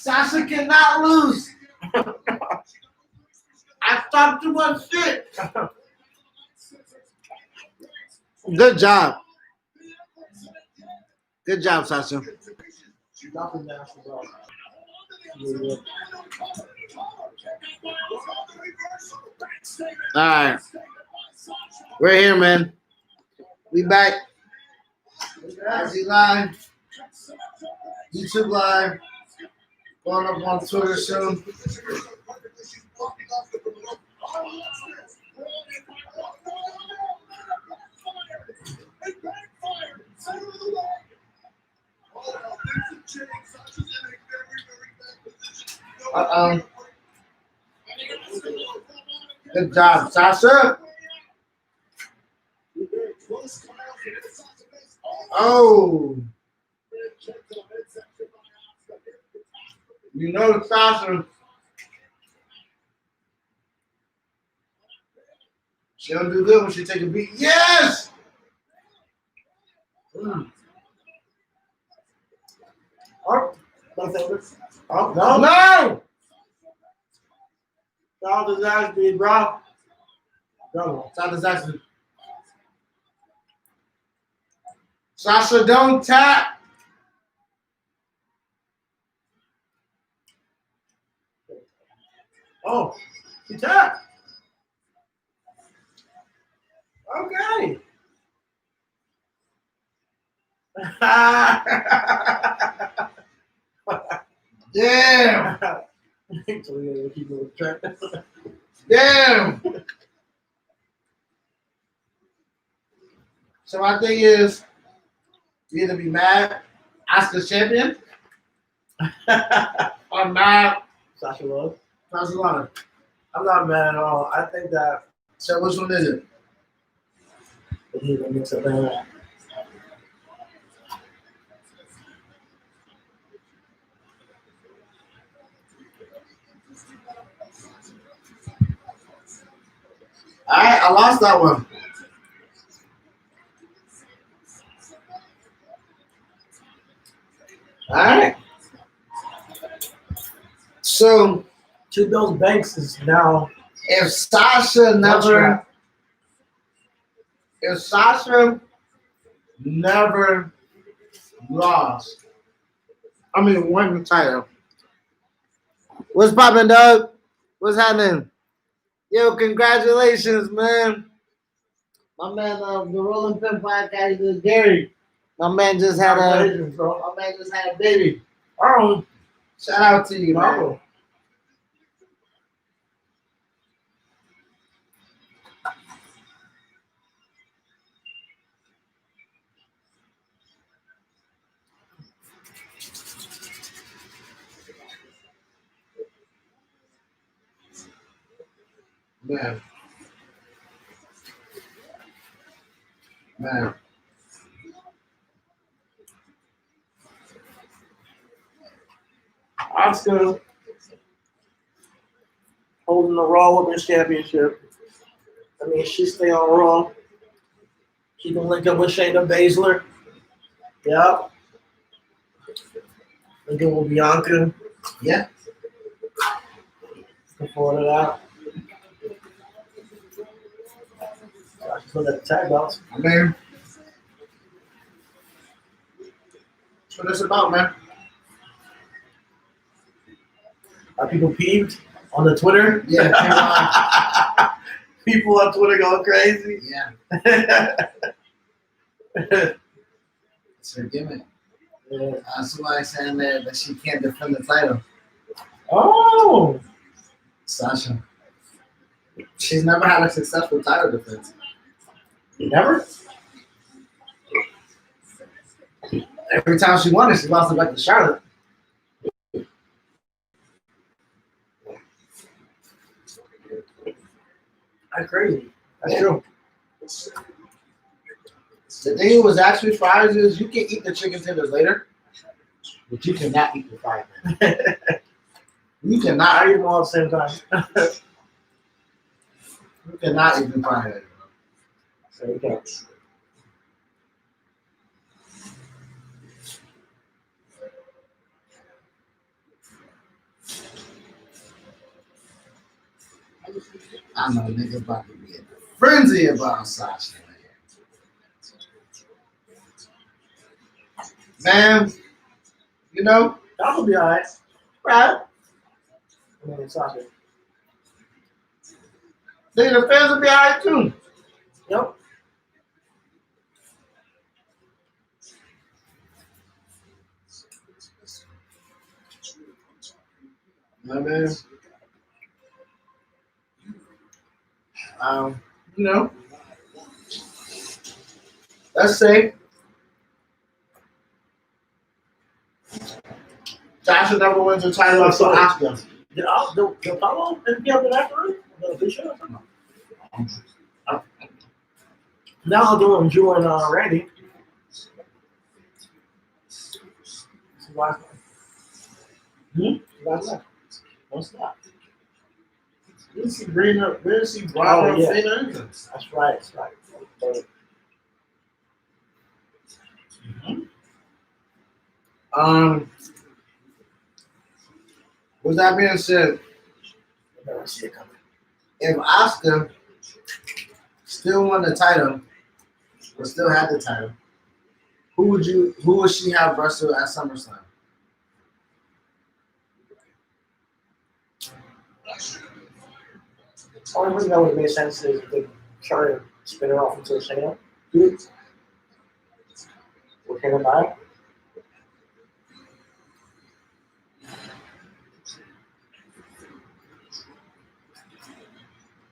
Sasha cannot lose. I talked too much shit. Good job. Good job, Sasha. All right. We're here, man. We back. IG Live. YouTube Live. Going up on Twitter soon. Good job, Sasha. Oh. You know Sasha. She don't do good when she take a beat. Yes! Oh, no! No! Shout out to Zaxby, bro. Shout out to Zaxby. Sasha, don't tap. Oh, she tapped. Okay. Damn. Damn. So my thing is, you either be mad, Oscar champion, or mad, Sasha Love. Sasha Lana. I'm not mad at all. I think that So which one is it? he will mix up that. All right, I lost that one. All right. So Two Bills Banks is now. if Sasha never lost, I mean won the title. What's poppin', Doug? What's happening? Yo, congratulations, man. My man, the Rolling Pin Podcast, Gary. My man just had a baby. Oh, Shout out to you, man. Man. Man. Oscar holding the Raw Women's Championship. I mean, she stay on Raw. She can link up with Shayna Baszler. Yeah. Linking with Bianca. Yeah. Looking forward to that. She's looking at the tag belts. I mean, that's what it's about, man. Are people peeved on the Twitter? Yeah. People on Twitter going crazy. Yeah. It's her gimmick. Yeah. Somebody saying that she can't defend the title. Oh. Sasha. She's never had a successful title defense. Never? Every time she won it, she lost it back to Charlotte. That's crazy. That's true. The thing that was actually fries is you can eat the chicken tenders later, but you cannot eat the fried man. You cannot I eat them all at the same time. You cannot eat the fried man. So you can. I know niggas about to be in a frenzy about Sasha. Man, you know, That will be alright. right? I mean, it's Sasha. Think the fans will be alright too. Yep. I mean, you know, let's say Sasha never wins a title until Oscar. Did Apollo be up in that for the Bishop? Now I'll do him, Drew and Randy. Last one. Last one. What's that? We didn't see Brina, we didn't see Bravo Oh, yeah. Finn or anything. That's right. That's right. Okay. With that being said, I never see it coming. if Oscar still won the title, or still had the title, who would she have wrestled at SummerSlam? Only thing that would make sense is if they try to spin her off into a Shayna. Dude. With Hannah Byle.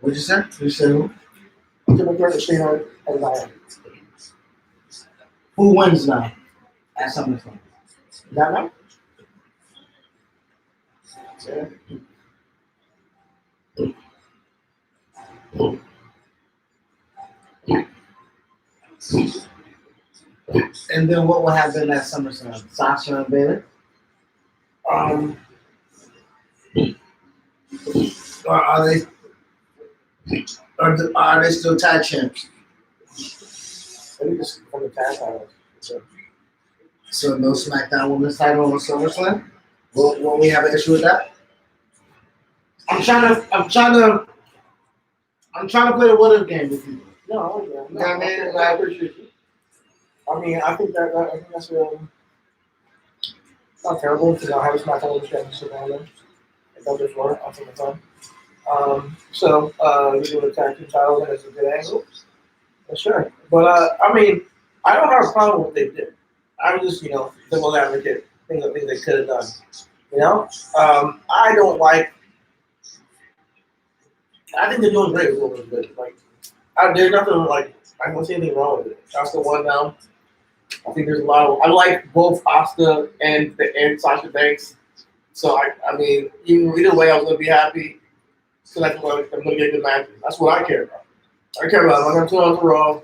What'd you say? You said who? To make her Shayna and Byle. Who wins now at SummerSlam? That night? Yeah. And then what would happen at SummerSlam? Sasha and Bayley? Or are they still tag champs? I think it's from the tag titles. So no SmackDown Women's title on SummerSlam? Will we have an issue with that? I'm trying to play the what if game with you. No, You know what I mean? I appreciate you. I mean, I think that's not terrible because I have a SmackDown Women's Championship on them. I don't just run it. I'll take my time. So you do the tag team titles and it's a good angle. Yeah, sure. But I mean, I don't have a problem with what they did. I'm just, devil's advocate, things they could have done. I don't like. I think they're doing great with what was good. Like, there's nothing like. I don't see anything wrong with it. Oscar won now. I think there's a lot of. I like both Oscar and Sasha Banks. So I mean, either way, I was gonna be happy. So I'm gonna get a good match. That's what I care about. I care about. I'm gonna tune on to Raw.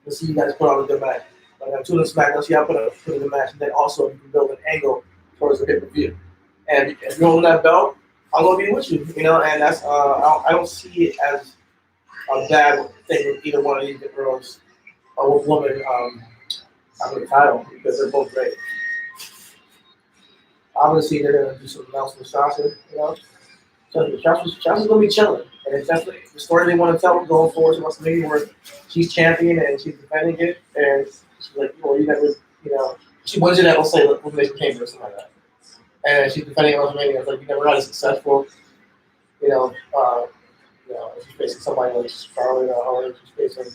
Let's see you guys put on a good match. I'm gonna tune on SmackDown. See y'all put a good match, and then also you can build an angle towards the pay-per-view. And if you're holding that belt, I'm gonna be with you. And that's I don't see it as a bad thing with either one of these girls or with women having the title because they're both great. Obviously, they're gonna do something else with Sasha. So Sasha's gonna be chilling, and it's definitely the story they want to tell going forward to WrestleMania where she's champion and she's defending it, and she's like, well, you never, she wins it at let's say Elimination Chamber or something like that, and she's defending at WrestleMania. It's like you never had a successful, she's facing somebody like Charlotte or she's facing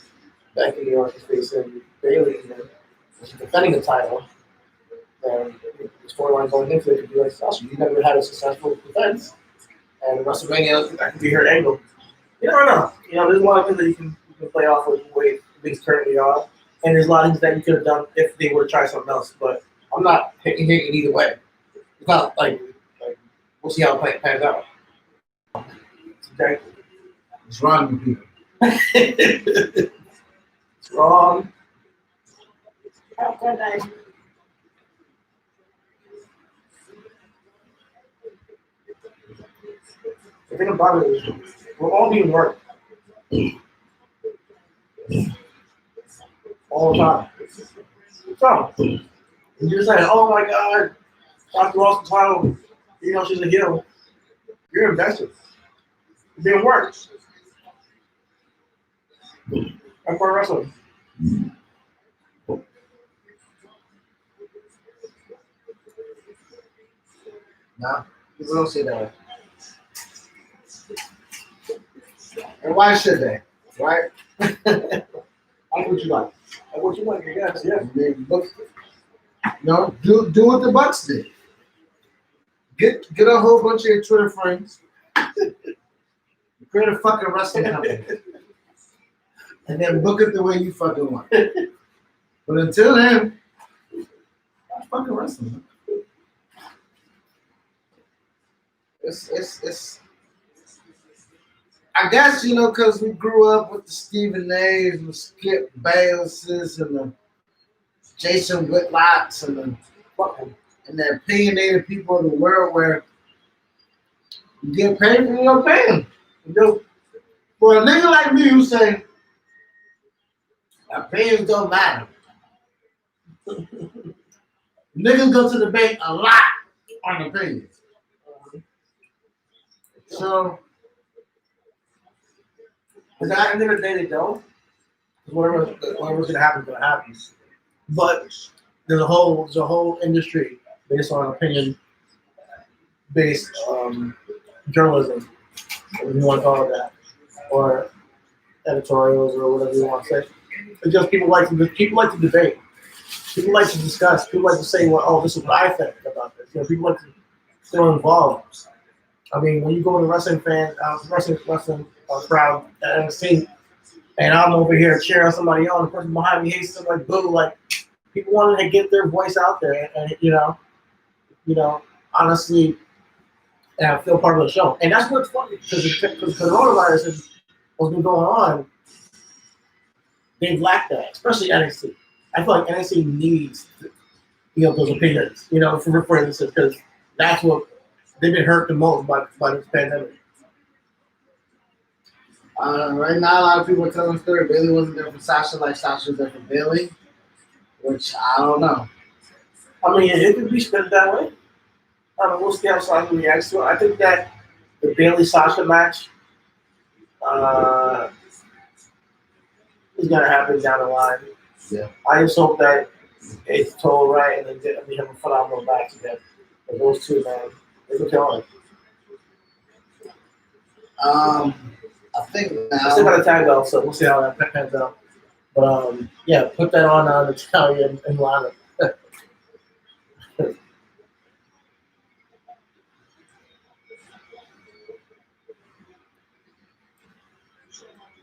Becky or she's facing Bayley, and she's defending the title. And the storyline going into it could be like Sasha, you never had a successful defense. And WrestleMania, that could be her angle. You never know. There's a lot of things that you can play off with the way things currently are. And there's a lot of things that you could have done if they were to try something else. But I'm not hating either way. It's not like we'll see how it pans out. Okay? It's wrong with people. It's wrong. Have a good night. The thing about it is, we're all being worked. All the time. So, you're saying, oh my God, Dr. Ross title, she's a heel. You're invested. It didn't work. That's pro wrestling. No, people don't see that. And why should they? Right? Like what you like. Like what you like, I guess, yeah. I mean, look, no, do what the Bucks did. Get a whole bunch of your Twitter friends, create a fucking wrestling company, and then book it the way you fucking want. But until then, I'm fucking wrestling. It's. I guess because we grew up with the Stephen A's and the Skip Baylesses and the Jason Whitlocks and the opinionated people of the world where you get paid for your pain. For a nigga like me who say opinions don't matter. Niggas go to the bank a lot on opinions. So at the end of the day, they don't. Whatever's gonna happen is gonna happen. But there's a whole industry based on opinion-based journalism, if you want to call it that, or editorials or whatever you want to say. It's just people like to debate. People like to discuss. People like to say, "Well, oh, this is what I think about this." People like to feel involved. I mean, when you go to wrestling crowd at NXT, and I'm over here cheering somebody on, the person behind me hates something like boo. Like people wanted to get their voice out there, and honestly, feel part of the show. And that's what's funny because coronavirus what's been going on. They've lacked that, especially NXT. I feel like NXT needs, those opinions, for instance, because that's what they've been hurt the most by this pandemic. Right now, a lot of people are telling the story. Bayley wasn't there for Sasha like Sasha was there for Bayley, which I don't know. I mean, it could be spent that way. We'll see how Sasha reacts to it. I think that the Bayley Sasha match is going to happen down the line. Yeah. I just hope that it's told right and then we have a phenomenal match again. And those two, man, they can kill it. I think now. I still got a tag though, so we'll see how that pans out. But yeah, put that on the tally and lineup.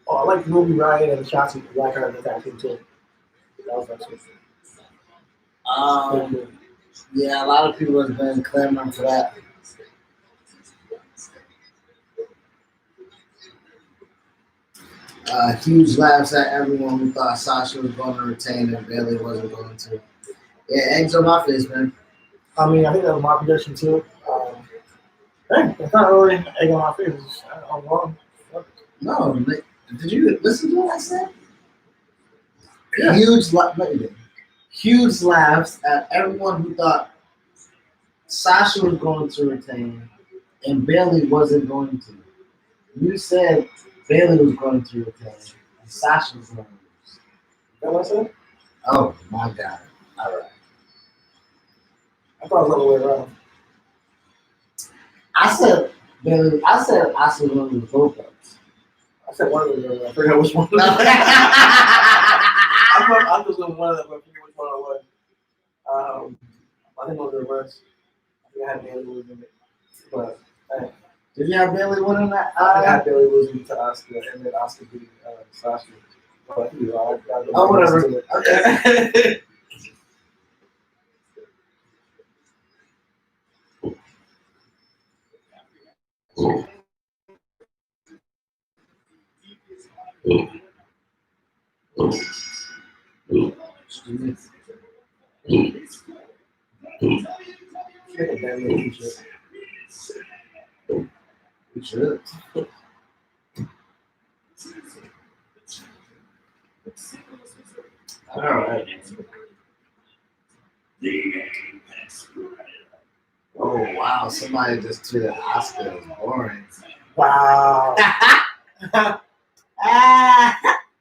Oh, I like Ruby Riott and Shotzi Blackheart in the tag team too. That was nice. Yeah, a lot of people have been clamoring for that. Huge laughs at everyone who thought Sasha was going to retain and Bayley wasn't going to. Yeah, eggs on my face, man. I mean, I think that was my prediction too. Hey, it's not really egg on my face. I'm wrong. No, did you listen to what I said? Yeah. Huge laughs at everyone who thought Sasha was going to retain and Bayley wasn't going to. You said Bayley was going to retain and Sasha was going to lose. Is that what I said? Oh my God! All right. I thought it was the other way around. I said Bayley. I said Asuka was going to lose both belts. I said one of them. I forgot which one. I was going one of them, but I forget which one it was. I think it was the reverse. I think I had Bayley losing it. But hey. Did you have Bayley winning that? I had Bayley losing to Asuka and then Asuka beat Sasha. But whatever. Okay. We should. All right. Oh wow! Somebody just tweeted Asuka is boring. Wow.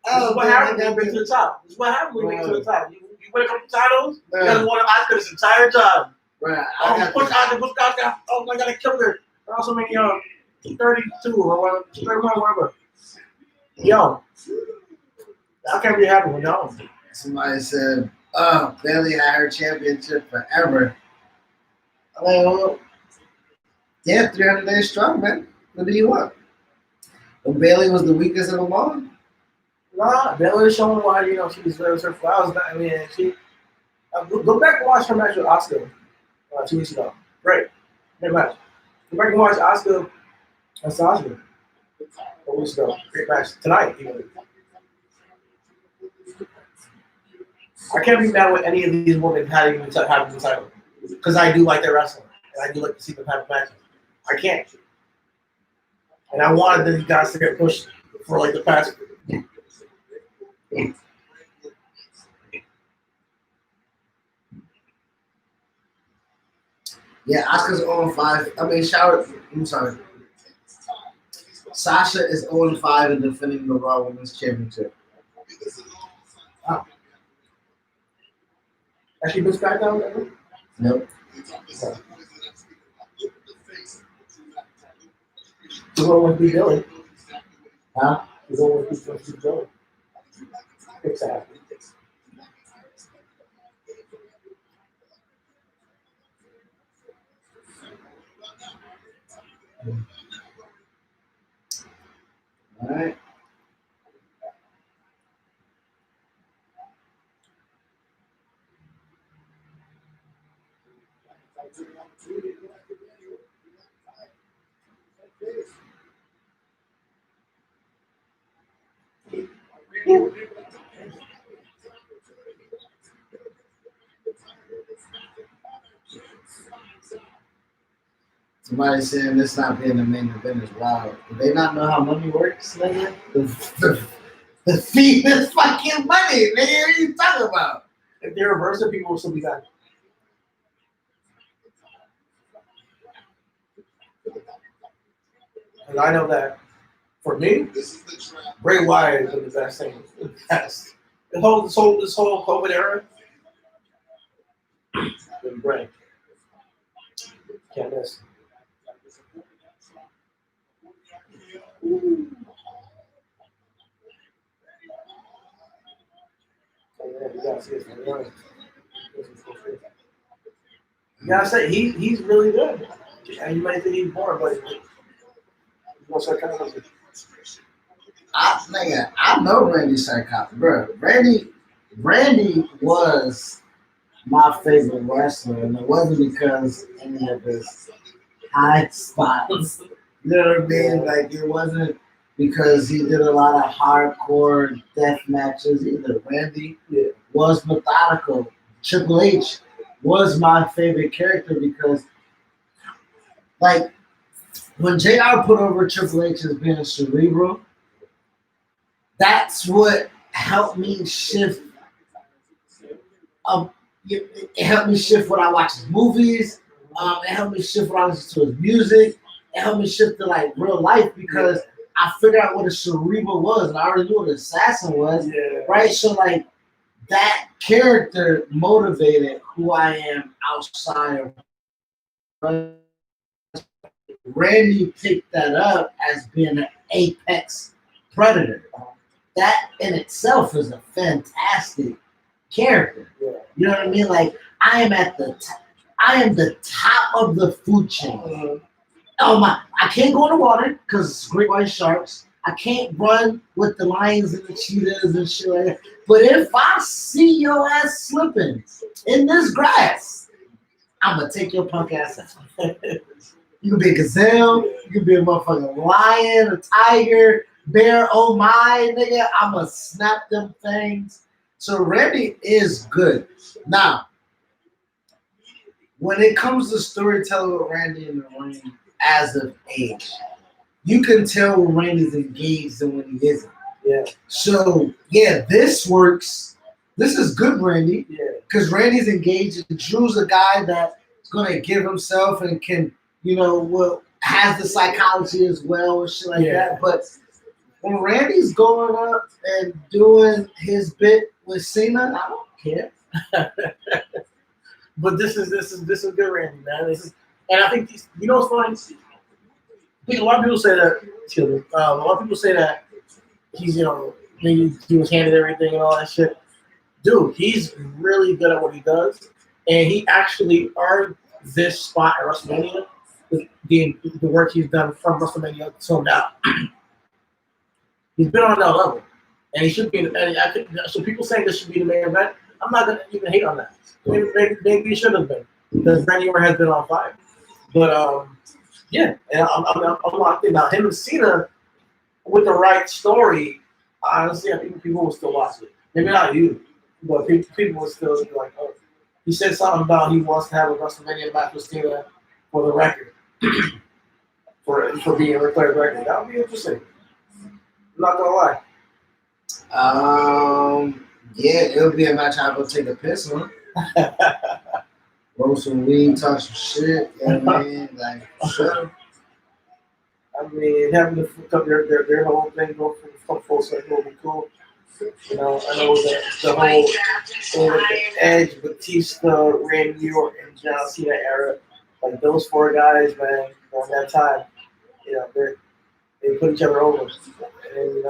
Oh, what man, happened I when got we get to the top? This is what happened when we get to the Right. top. You win a couple titles, you Right. guys won an Oscar this entire time. Right, Oh, I got push this. Oscar, push Oscar. Oh my god, I killed her. They're also making 32 or whatever, 31, whatever. Yo, that can't be happening with y'all. Somebody said, "Oh, Bailey had her championship forever." I'm like, well, yeah, 300 days strong, man. What do you want? When Bailey was the weakest of them all. Nah, Baylor showing why she deserves her flowers. I mean, she go back and watch her match with Oscar 2 weeks ago. Great match. Go back and watch Oscar and Sasha 4 weeks ago. Great match tonight. Even. I can't be mad with any of these women having the title because I do like their wrestling and I do like to see them have matches. I can't, and I wanted these guys to get pushed for like the past. Yeah, Oscar's 0-5. I mean, I'm sorry. Sasha is 0-5 in defending the Raw Women's Championship. Wow. Has she been SmackDown ever? Nope. She's always be Billy. Huh? She's always be Billy. Fix that. All right. Somebody saying this not being the main event is wild. Do they not know how money works, nigga? The fee is fucking money, nigga. What are you talking about? If they reverse it, people will still be back. And I know that for me, Bray Wyatt has been the best thing. The best. This whole COVID era, been Bray. Can't miss. You gotta see it. You gotta say he's really good. And you might think he's boring, but he's more psychology. I know Randy Psychotic, bro. Randy was my favorite wrestler, and it wasn't because any of his high spots. You know what I mean? Like it wasn't because he did a lot of hardcore death matches either. Randy was methodical. Triple H was my favorite character because, like, when JR put over Triple H as being cerebral, that's what helped me shift. It helped me shift when I watch his movies. It helped me shift when I listen to his music. It helped me shift to like real life because I figured out what a cerebral was, and I already knew what an assassin was. Yeah. Right? So like that character motivated who I am outside of. Randy picked that up as being an apex predator. That in itself is a fantastic character. Yeah. You know what I mean? Like I am the top of the food chain. Oh my! I can't go in the water because it's great white sharks. I can't run with the lions and the cheetahs and shit like that. But if I see your ass slipping in this grass, I'm gonna take your punk ass out. You can be a gazelle, you can be a motherfucking lion, a tiger, bear, oh my, nigga, I'ma snap them things. So Randy is good. Now, when it comes to storytelling with Randy in the ring as of age, you can tell when Randy's engaged and when he isn't. Yeah. So, yeah, this works. This is good, Randy. Yeah. Because Randy's engaged and Drew's a guy that's going to give himself and can, will has the psychology as well and shit like Yeah. that. But when Randy's going up and doing his bit with Cena, I don't care. But this is good, Randy, man. And I think you know what's funny? I think a lot of people say that. Excuse me. A lot of people say that he's maybe he was handed everything and all that shit. Dude, he's really good at what he does, and he actually earned this spot at WrestleMania. The work he's done from WrestleMania till now, he's been on that level, and he should be. So people saying this should be the main event. I'm not gonna even hate on that. Maybe it should have been because Randy Orton has been on fire. But yeah, and I'm locked in now. Him and Cena with the right story. Honestly, I think people will still watch it. Maybe not you, but people will still be like, oh, he said something about he wants to have a WrestleMania match with Cena for the record, for being a third record. That would be interesting. I'm not gonna lie. Yeah, it'll be a match I will take a piss on. Roll some weed, talk some shit. You know what I mean? Like, sure. I mean, having to cut their whole thing go full circle would be cool. You know, I know that the whole thing with the Edge, Batista, Randy Orton, and John Cena era, like those four guys, man, during that time, they put each other over, and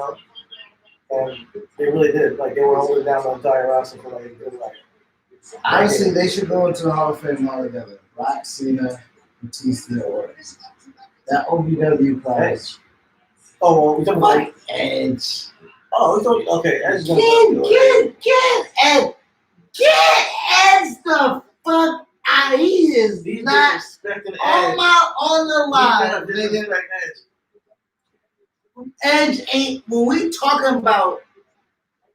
and they really did. Like they were holding down the entire roster for like a good like. Honestly, they should go into the Hall of Fame all together. Rock, Cena, Batista, or that OVW prize. Oh, well, we talking about Edge. Oh, we talking okay. Edge. Get Edge. Get Edge the fuck out. He is He's not disrespecting Edge. on the line, He's nigga. disrespecting Edge. Edge ain't when we talking about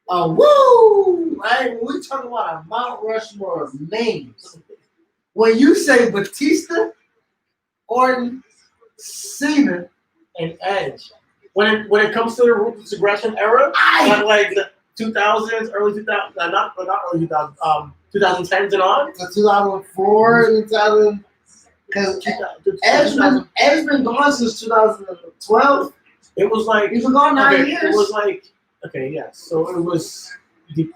a woo, right? When we talking about a Mount Rushmore of names. When you say Batista, Orton, Cena, and Edge. When it comes to the Ruthless Aggression era, like the 2000s, early 2000s, not early 2000s, 2010s and on. to 2004, 2000, because Edge's been gone since 2012. It was like He's been gone 9 years. It was like so it was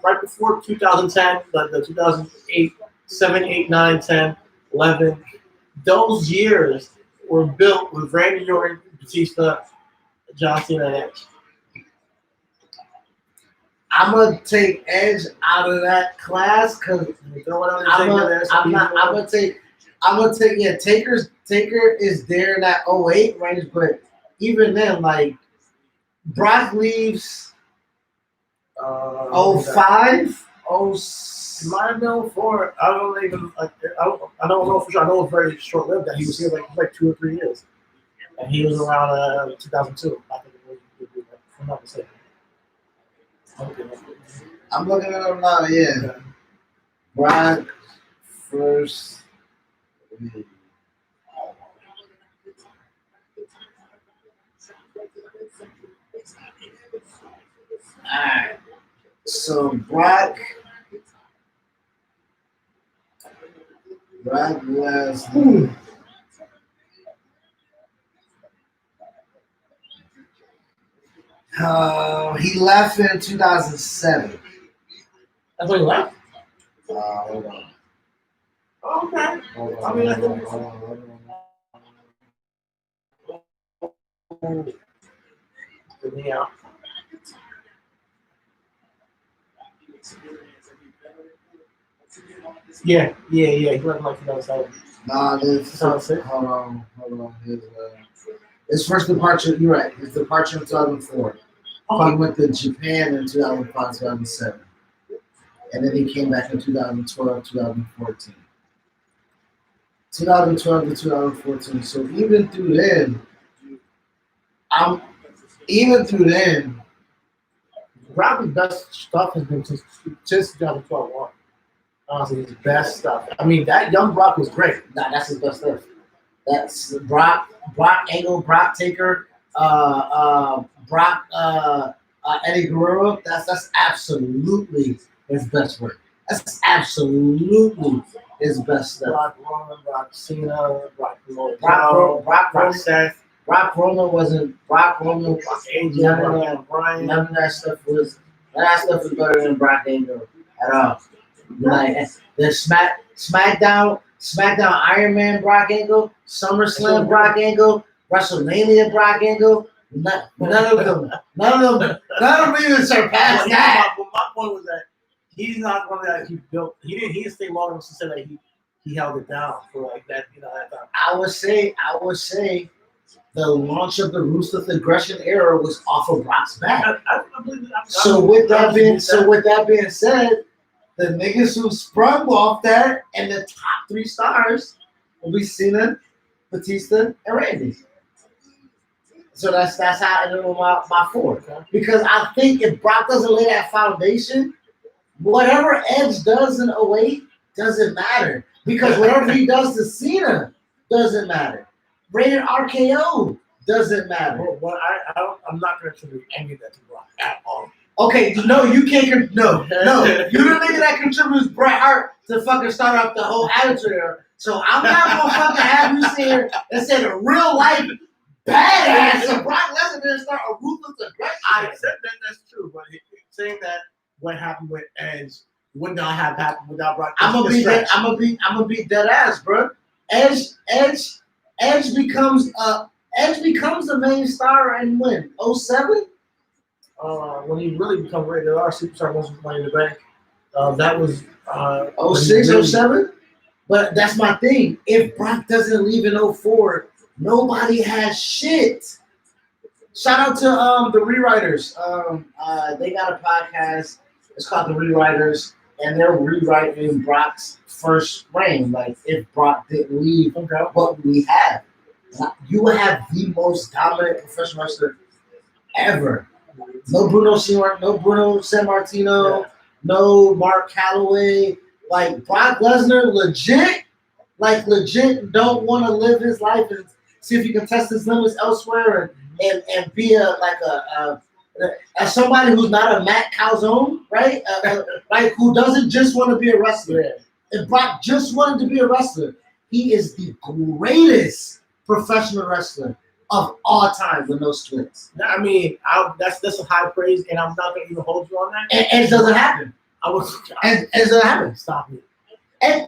right before 2010, the 2008, 7, 8, 9, 10, 11. Those years were built with Randy Orton, Batista, John Cena, and Edge. I'm gonna take Edge out of that class because Taker is there in that 08 range, but even then, like Brock leaves 05, It might have been 04. I don't even. I don't know for sure. I know it was very short lived that he was here like 2 or 3 years, and he was around 2002. I think it was. If I'm not mistaken. I'm looking at him now. Yeah, Brock first. Alright. So Brock was he left in 2007. That's when he left. Hold on. Okay. Hold on. Yeah. Yeah. He left like 2007. Nah, this. Hold on. His first departure. You're right. His departure in 2004. He went to Japan in 2005, 2007, and then he came back in 2012, 2014. 2012 to 2014. So even through then, Robbie's best stuff has been since 2012 on. Honestly, his best stuff. I mean, that young Brock was great. nah, that's his best stuff. That's Brock Angle, Brock Taker, Brock Eddie Guerrero. That's absolutely his best work. That's absolutely his best stuff. Brock Roman, Brock Cena, Brock Roman, Brock Seth, Brock Roman wasn't Brock Roman. Brock AJ, None of Brock Bryan. None of that stuff was. None of that stuff was better than Brock Angle at all. Like the SmackDown Iron Man Brock Angle, SummerSlam Brock Angle, WrestleMania Brock Angle. None of them even surpassed that. But my point was that he's not one that he built. He didn't stay long enough to say that he held it down for like that. That time. I would say the launch of the Ruthless Aggression era was off of Brock's back. I believe that. So with that being said, the niggas who sprung off that and the top 3 stars will be Cena, Batista, and Randy. So that's how I know my 4. Because I think if Brock doesn't lay that foundation, whatever Edge does in 08 doesn't matter. Because whatever he does to Cena doesn't matter. Rated RKO doesn't matter. But I'm not going to attribute any of that to Brock at all. Okay, no, you can't. No, you're the nigga that contributes Bret Hart to fucking start off the whole Attitude Era. So I'm not gonna fucking have you sit here and say the real life badass of Brock Lesnar didn't start a Ruthless Aggression. I said that's true, but saying that what happened with Edge would not have happened without Brock. I'm gonna be dead ass, bro. Edge becomes the main star in when 07. When he really become rated R, Superstar wasn't playing the bank. That was 06, 07. But that's my thing. If Brock doesn't leave in 04, nobody has shit. Shout out to the Rewriters. They got a podcast. It's called The Rewriters, and they're rewriting Brock's first reign. Like if Brock didn't leave, what we have. You would have the most dominant professional wrestler ever. No Bruno Sammartino, no Mark Calloway. Like Brock Lesnar, legit don't want to live his life and see if he can test his limits elsewhere and be as somebody who's not a Matt Calzone, right? Like who doesn't just want to be a wrestler. Yeah. If Brock just wanted to be a wrestler, he is the greatest professional wrestler of all time with no splits. I mean, that's a high praise, and I'm not gonna even hold you on that. And it doesn't happen. And it doesn't happen. Stop me. And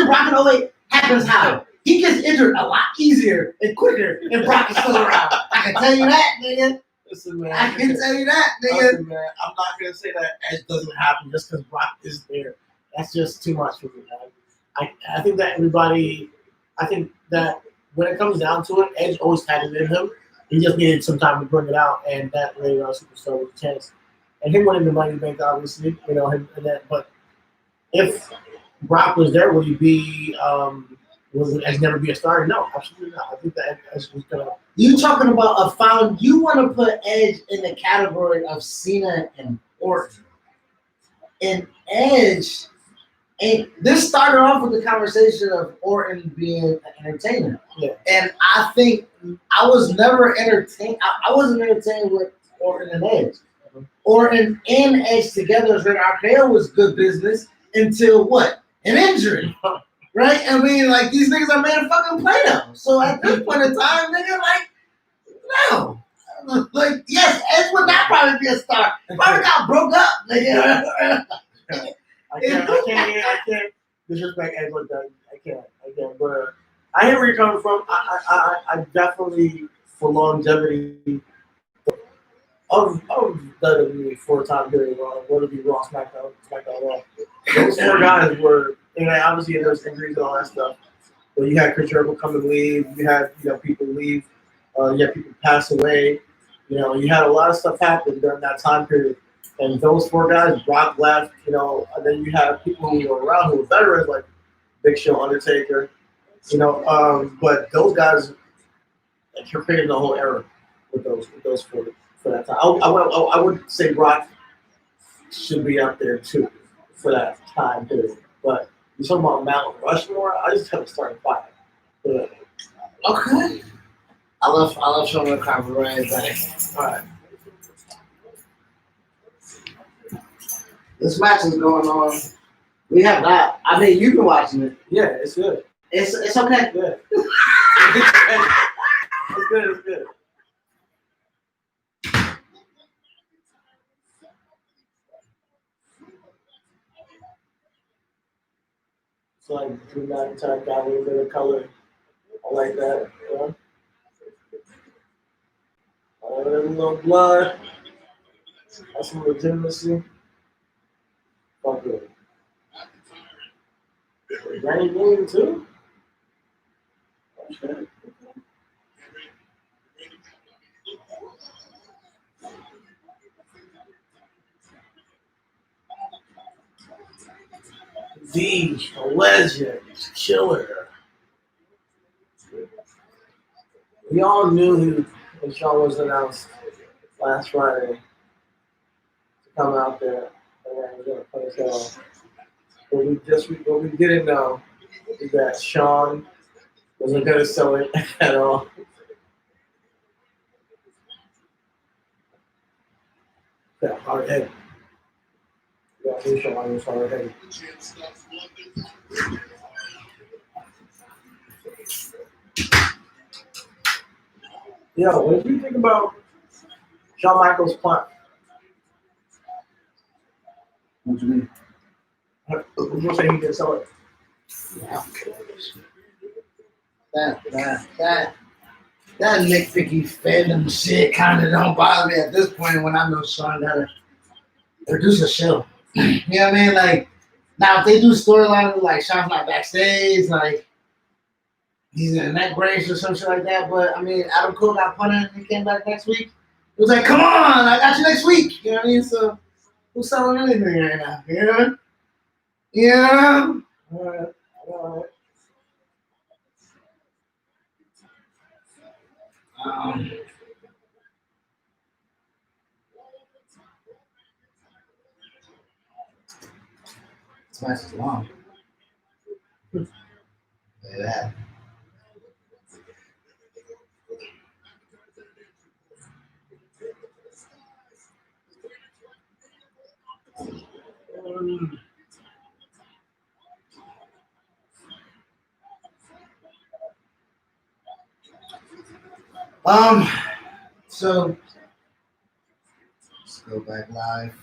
Brock in 08 happens how? He gets injured a lot easier and quicker and Brock is still around. I can tell you that, nigga. Listen, man. I can tell you that, nigga. Listen, man. I'm not gonna say that Edge doesn't happen just because Brock is there. That's just too much for me, man. I think that when it comes down to it, Edge always had it in him. He just needed some time to bring it out, and that later on Superstar was a chance. And him winning the Money in the Bank, obviously, him and that. But if Brock was there, would he be? Would Edge never be a star? No, absolutely not. I think that Edge was gonna. You talking about you want to put Edge in the category of Cena and Orton, and Edge. And this started off with the conversation of Orton being an entertainer. Yeah. And I think I was never entertained. I wasn't entertained with Orton and Edge. Mm-hmm. Orton and Edge together as RKO was good business until what? An injury. Right? I mean, like, these niggas are made of fucking Play-Doh. So at this point in time, nigga, like, no. Like, yes, Edge would not probably be a star. Probably got broke up, nigga. I can't disrespect Edge like that. I can't. But I hear where you're coming from. I definitely, for longevity of WWE for a time period, whether it be Raw, SmackDown, Raw, those 4 guys were, and obviously there's injuries and all that stuff. But you had Chris Jericho come and leave. You had people leave. You had people pass away. You had a lot of stuff happen during that time period. And those 4 guys, Brock left, and then you have people who were around who were veterans like Big Show, Undertaker, but those guys created the whole era with those 4 for that time. I would say Brock should be up there too for that time period. But you're talking about Mount Rushmore, I just have to start at 5. But, okay. I love showing the cover right back. All right. This match is going on We have not. I mean, you've been watching it. Yeah, it's good. It's okay. Yeah. It's good. It's good. It's like Drew McIntyre got a little bit of color. I like that. You know? A little blood. That's some legitimacy. Fuck it. Randy Williams too? Okay. The legend, killer. We all knew when Shawn was announced last Friday to come out there and he was gonna put his head on. What we didn't know is that Shawn wasn't gonna sell it at all. That hard head. Yeah, I think Shawn was hard headed. Yeah, what do you think about Shawn Michaels' plan? What do you mean? People say he didn't sell it. That nitpicky fandom shit kind of don't bother me at this point when I know Shawn gotta produce a show. You know what I mean? Like, now if they do storyline with like Shawn's not backstage, like he's in a neck brace or some shit like that. But I mean, Adam Cole got punted and he came back next week. It was like, come on, I got you next week. You know what I mean? So who's selling anything right now? You know? Yeah. All right. This match is long. Look at that. So let's go back live.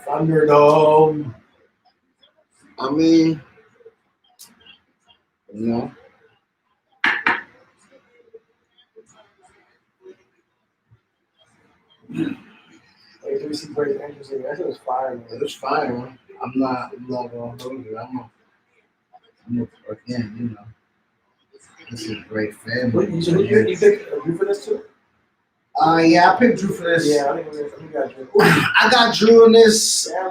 Thunderdome. I mean, you know. Hey, we see great entrance in. That shit was fire, man. It was fire, man. I'm not gonna hold you. Again, you know. This is a great family. Wait, you pick Drew for this too? Yeah, I picked Drew for this. Yeah, I think got Drew. I got Drew in this. Yeah,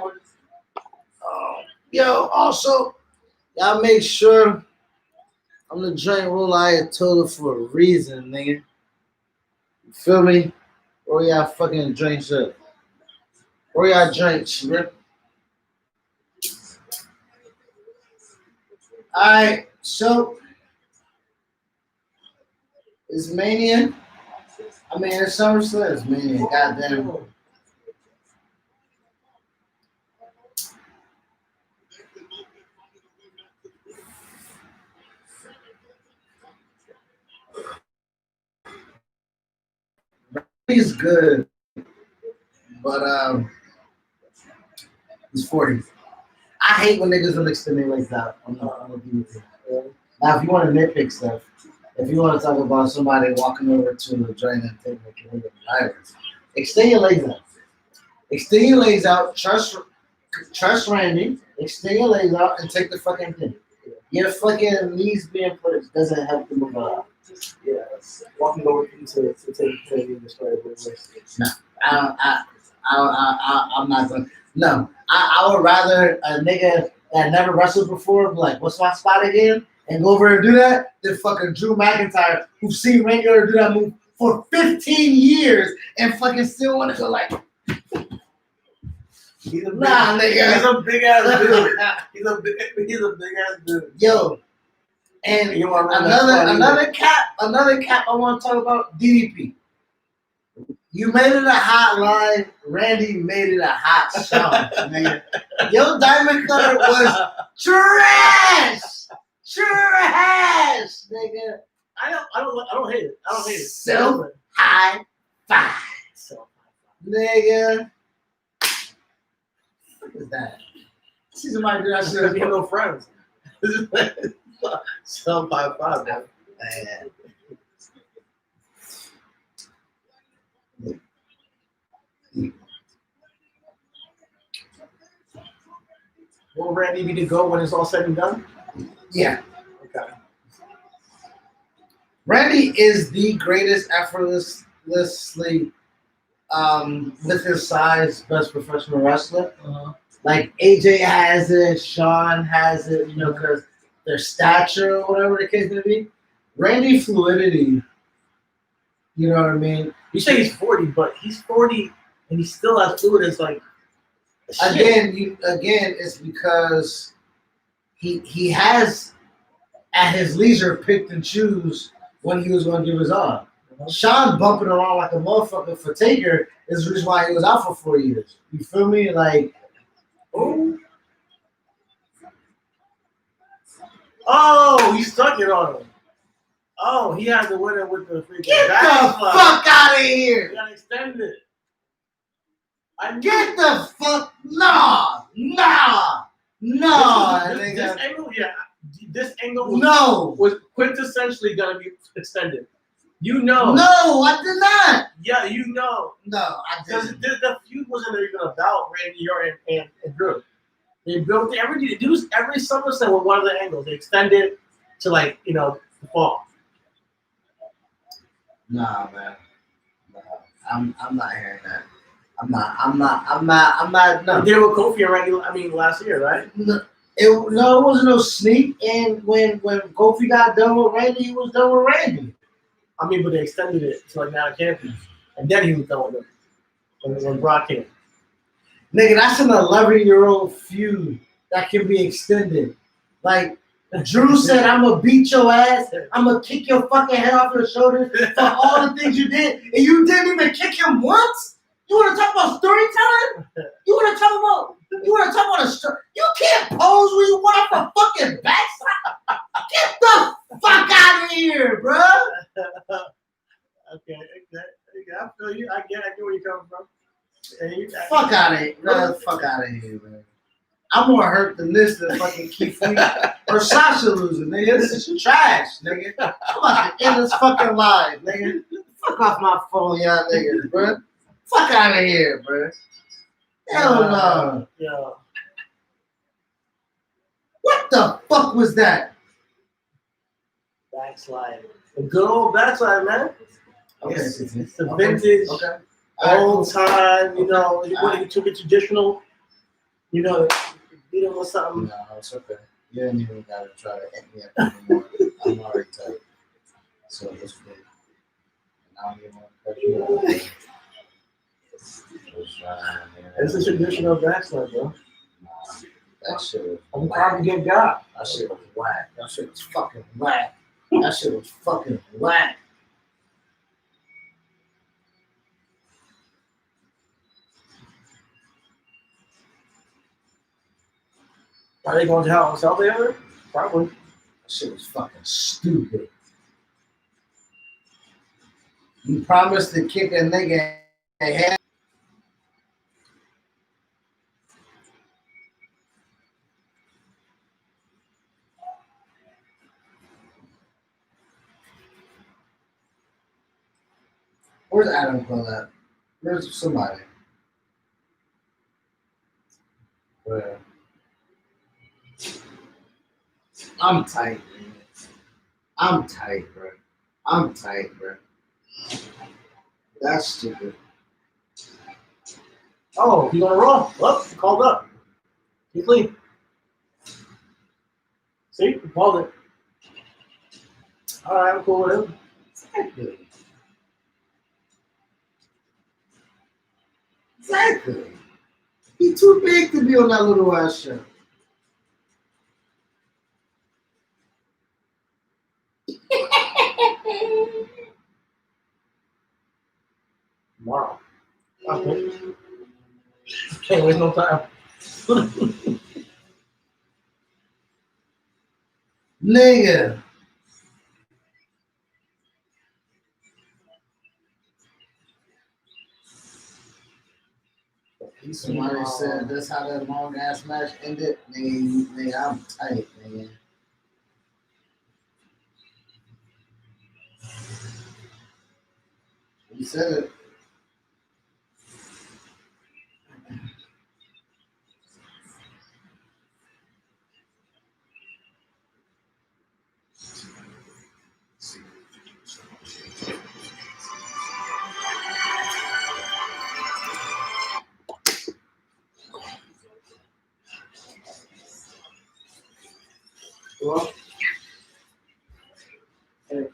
Yo, also, y'all make sure I'm the joint rule Ayatollah for a reason, nigga. You feel me? Or y'all fucking drinks up. Or y'all drinks, rip. Alright, so it's Mania. I mean, it's SummerSlam. It's Mania. Goddamn. He's good, but he's 40. I hate when niggas don't extend their legs out. I'm not gonna be with you. Now, if you want to nitpick stuff, if you want to talk about somebody walking over to the joint and taking a virus, extend your legs out. Extend your legs out. Trust Randy. Extend your legs out and take the fucking thing. Your fucking knees being put doesn't help you move out. Yeah, walking over to take the display. No, I'm not going. No, I would rather a nigga that never wrestled before be like, what's my spot again? And go over and do that than fucking Drew McIntyre, who's seen Randy Orton do that move for 15 years and fucking still want to go like. He's a big, Nah, nigga. He's a big ass dude. He's a big ass dude. Yo, and You want to know another cap I want to talk about, DDP. You made it a hot line. Randy made it a hot shot, nigga. Yo, Diamond Cutter was trash, nigga. I don't hate it. I don't hate it. Self high five, nigga. What is that? See somebody do that shit. We have no friends. Self high five, man. Will Randy be to go when it's all said and done? Yeah. Okay. Randy is the greatest effortlessly with his size best professional wrestler. Like AJ has it, Sean has it, you know, because their stature or whatever the case may be. Randy fluidity, you know what I mean? You say he's 40, but he's 40 and he still has fluid. It's like Again, it's because he has at his leisure picked and choose when he was going to give his all. Sean bumping around like a motherfucker for Taker is the reason why he was out for 4 years. You feel me? Like, oh, he stuck it on him. Oh, he had to win it with the freaking get the backslide. fuck out of here! You gotta extend it. Get the fuck nah. This angle, yeah. This angle was quintessentially gonna be extended. You know. No, I did not. Yeah, you know. No, I Because didn't. the feud wasn't even about Randy Orton and Drew. They built every SummerSlam with one of the angles. They extended to the fall. Nah, man. Nah, I'm not hearing that. I'm not. No. They did it with Kofi and Randy. Last year, right? No, it wasn't no sneak. And when Kofi got done with Randy, he was done with Randy. But they extended it to now champions, and then he was done with them. When Brock came. Nigga, that's an 11-year-old feud that can be extended. Like Drew said, I'm gonna beat your ass. I'm gonna kick your fucking head off your shoulders for all the things you did, and you didn't even kick him once. You want to talk about storytelling? You want to talk about a story? You can't pose when you want off a fucking backside. Get the fuck out of here, bro. Okay, I feel you. I get where you're coming from. Fuck out of here. No, fuck out of here, man. I'm more hurt than this than fucking Keith Lee or Sasha losing, nigga. This is trash, nigga. I'm about to end this fucking live, nigga. Fuck off my phone, y'all niggas, bro. Fuck out of here, bro. Hell no. Yeah. What the fuck was that? Backslide. The good old backslide, man. Okay. It's the vintage, Okay. old time, you took it traditional, beat him with something. No, it's okay. You didn't even gotta try to hit me up anymore. I'm already tight. So it's good. And I don't even want to cut you out. It's a traditional backslide, bro. That shit was I'm trying to get God. That shit was whack. That shit was fucking whack. That shit was fucking whack. Are they going to Hell in a Cell together? Probably. That shit was fucking stupid. You promised to kick a nigga in the head. Where's Adam Cole at? Where's somebody? Where? I'm tight, man. I'm tight, bro. That's stupid. Oh, he's on a roll. Well, he called up. He's clean. See? He called it. All right, I'm cool with him. Exactly. He too big to be on that little ass show. Wow. Okay. Can't waste no time. Nigga. Somebody said that's how that long ass match ended. Nigga, I'm tight, nigga. You said it. Well, hey.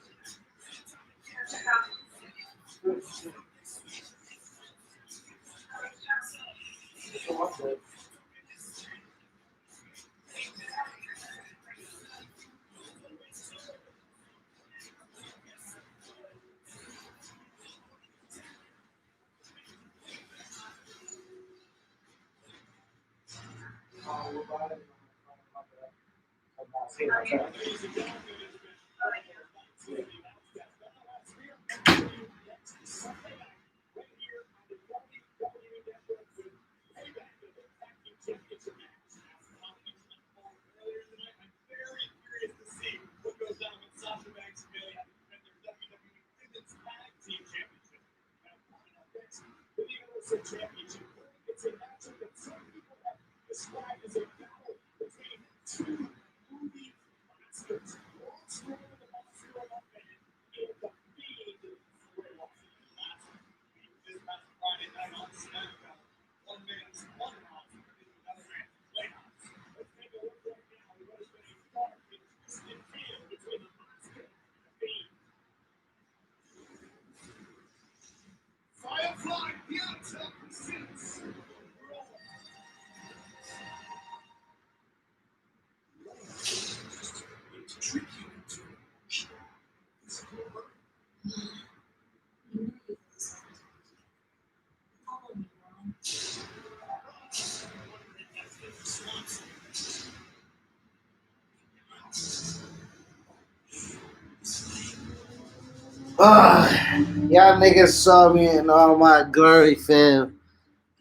Y'all niggas saw me in all my glory, fam.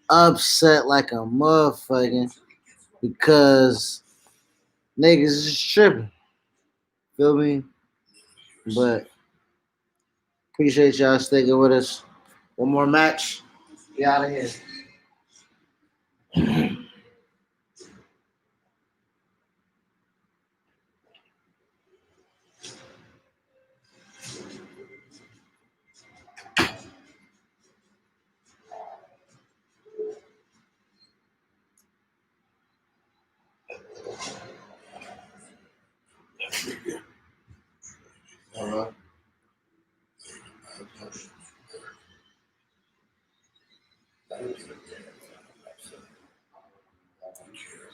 Upset like a motherfucker because niggas is tripping. Feel me? But appreciate y'all sticking with us. One more match. We out of here.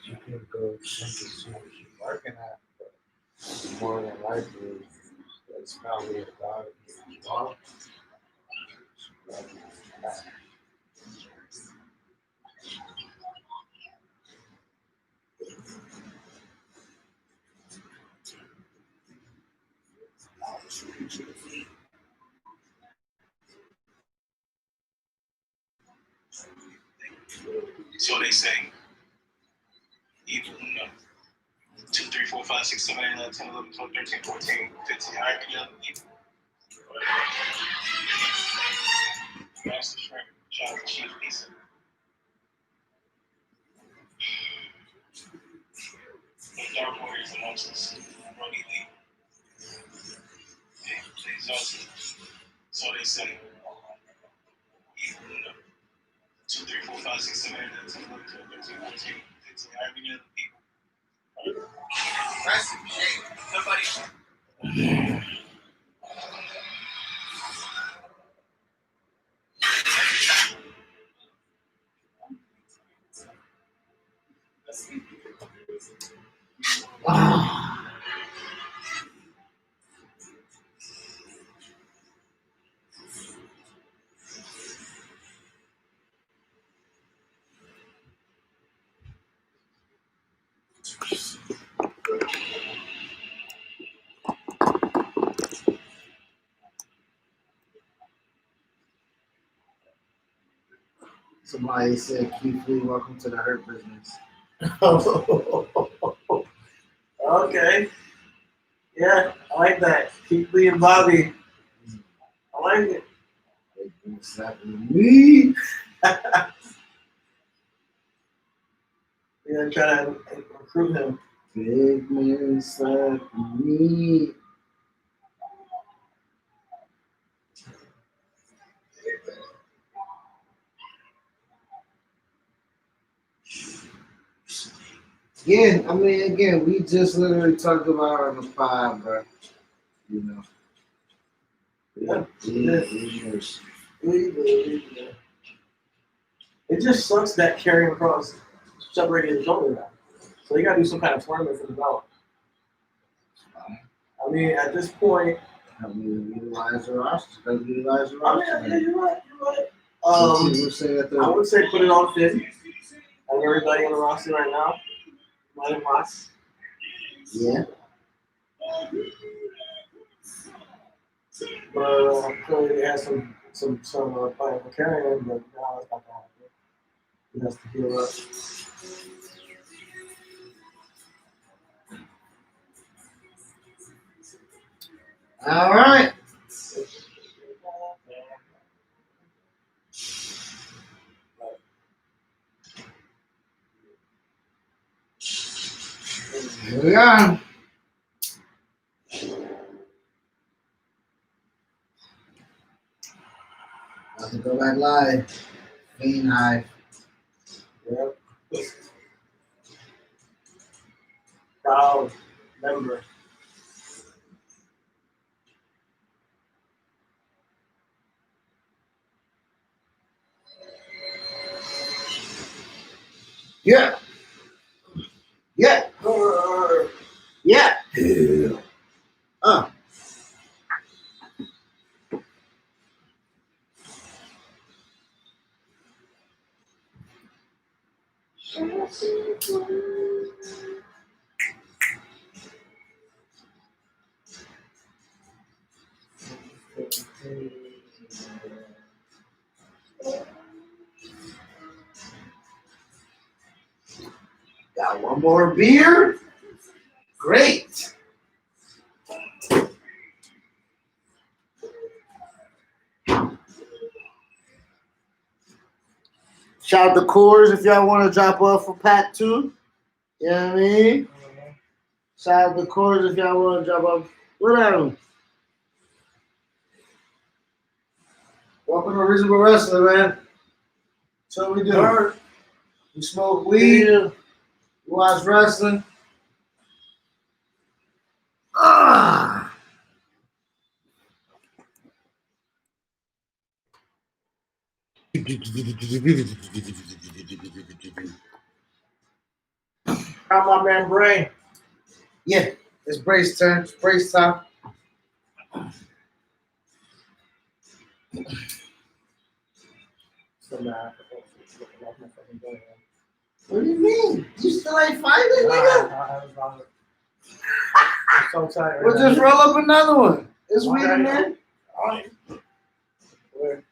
You can go see what you're working at, but more than likely, that's probably about it. So they say, evil, 2, 3, 4, 5, 6, 7, 8, 9, 10, 11, 12, 13, 14, 15. All right, evil. Master Shrimp, John Chief Pizza. The Dark Warriors amongst us. Brody Lee. They exhausted. So they say, evil, 2, 3, 4, 5, 6, 7, 8, 9, 10, 11, 12, 13, 14, 15. All right, people. That's somebody. Somebody said, Keith Lee, welcome to the Hurt Business. Okay. Yeah, I like that. Keith Lee and Bobby. I like it. They been slapping me. Yeah, try to recruit him. Big man slapping me. Yeah, I mean, again, we just literally talked about it on the pod, bro. You know. Yeah. Yeah. It just sucks that carrying across separating his shoulder now. So you gotta do some kind of tournament for the belt. I mean, at this point, I mean, utilize the roster. Utilize the I roster. mean, yeah, you're right. You're right. People say that I would say put it on Finn. Have everybody on the roster right now. Let him watch. yeah. But clearly they have some plan for carrying him, but now it's not gonna happen. He has to heal up. All right. Here we are. About to go back live. Fiend Hive. Yep. Proud member. Yeah. Yeah. Yeah. Got one more beer. Great. Shout out to Coors if y'all want to drop off for Pack 2. You know what I mean? Shout out to Coors if y'all want to drop off. Whatever. Welcome to Reasonable Wrestling, man. So we do. We smoke weed. We watch wrestling. Ah. How my man Bray? Yeah, it's Brace turn. It's Brace time. So mad. What do you mean? You still ain't finding, nigga? I'm so tired. We'll just roll up another one. It's weed in there. Where?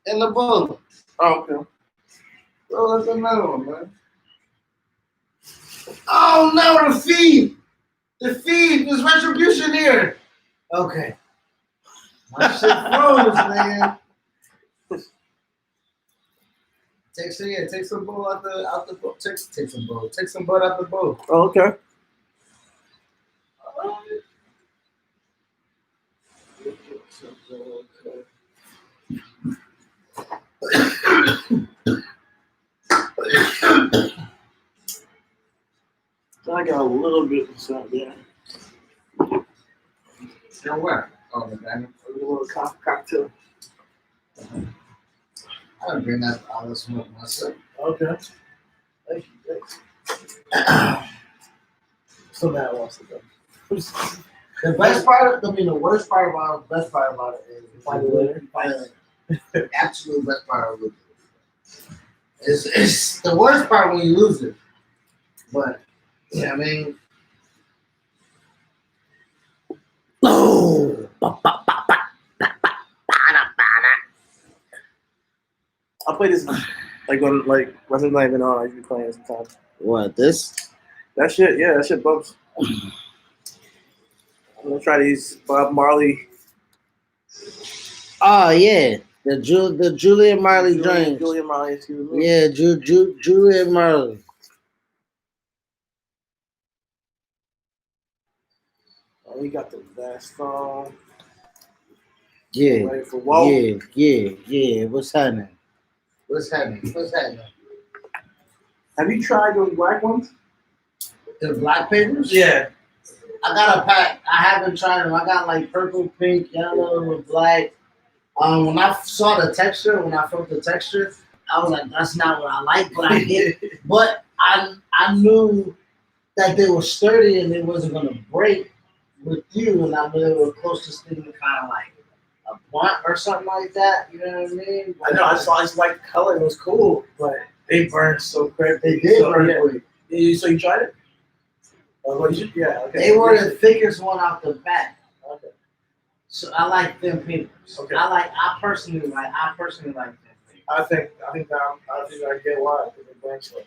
In the bowl. Oh, okay. Roll up another one, man. Oh no, the feed. The feed. There's retribution here. Okay. My shit froze, man. Take some bowl out the bowl. Take some bowl. Take some butt out the bowl. Oh, okay. I got a little bit inside there. And where? Oh, the bag. A little cocktail. I didn't bring that out of smoke myself. Okay. Thank you. Thanks. So mad wants to go. The best part, the worst part about it, best part about it is You find it later? the absolute best part of it is it's the worst part when you lose it. But yeah, I mean, oh, I'll play this Like when wasn't not even on, I be playing sometimes. What this? That shit bumps. I'm gonna try these Bob Marley. Oh yeah, the Julian Marley joints. Julian Marley, excuse me. Yeah, Julian Marley. Oh, we got the best song. Yeah, Ready for Whoa. yeah. What's happening? What's happening? Have you tried those black ones? The black papers? Yeah. I got a pack. I haven't tried them. I got like purple, pink, yellow, black. When I saw the texture, when I felt the texture, I was like, "That's not what I like," but I get it. But I knew that they were sturdy and they wasn't gonna break with you, and I knew they were close to sticking kind of like a blunt or something like that. You know what I mean? I know. I just like the color. It was cool, but they burned so quick. They did so, burn yeah. quick. So you tried it? Well, yeah. Okay. They were the thickest one out the back. Okay. So I like thin papers. Okay. I personally like thin papers. I think I get why because it burns slow.